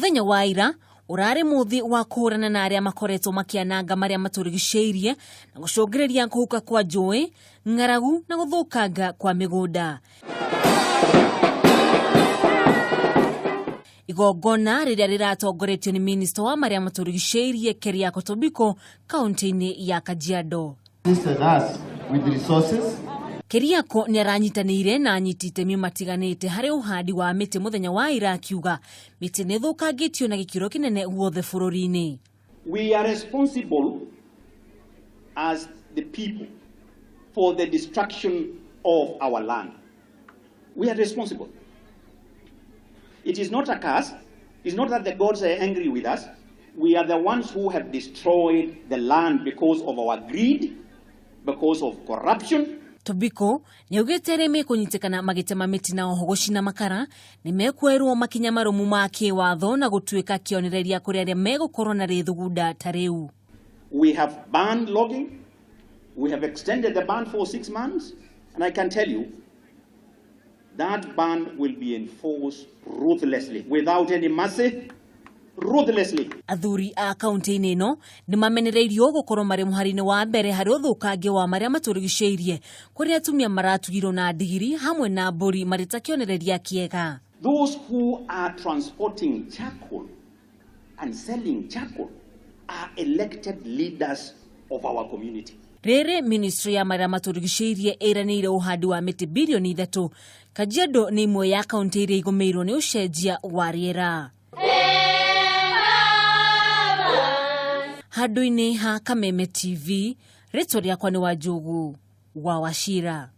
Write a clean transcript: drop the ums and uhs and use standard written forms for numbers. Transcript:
Muthenya wa ira urare muthi wa kuhurana na aria makoretwo makiananga maria maturigiciirie na gucungiriria kuhuka kwa njui, ng'aragu na guthukanga kwa migunda. Igongona riria riratongoretio ni Minista wa maria maturigiciirie Keriako Tobiko kaunti-ini ya Kajiado. Keriako ni aranyitanire na anyiti itemi matiganite hari uhandi wa miti muthenya wa ira akiuga miti ni thukangitio na gikiro kinene guothe bururi-ini. We are responsible as the people for the destruction of our land. We are responsible. It is not a curse. It's not that the gods are angry with us. We are the ones who have destroyed the land because of our greed, because of corruption. Tobiko ni ugete me kunyitikana magitema miti na ohogoshi na makara ni mekwerwo makinya marumu ma kiwatho na gutuika kionereria kuri aria megukorwo na rithuguda tariu. We have banned logging. We have extended the ban for 6 months, and I can tell you that ban will be enforced ruthlessly, without any mercy, ruthlessly. Athuri a kaunti-ini ino ni mamenereirio gukorwo mari muhari-ini wa mbere hari uthukangia wa maria maturigiciirie kuri atumia maratugirwo na ndigiri hamwe na mburi maritakionereria kiega. Those who are transporting charcoal and selling charcoal are elected leaders of our community. Rere Ministry ya maria maturigiciirie iranire uhandi wa miti bilioni 3. Kajiado ni imwe ya kaunti iria igomeirwo ni Gucenjia wa riera. Handu-ini ha Kameme TV, ritwa riakwa ni Wanjugu wa Wachira.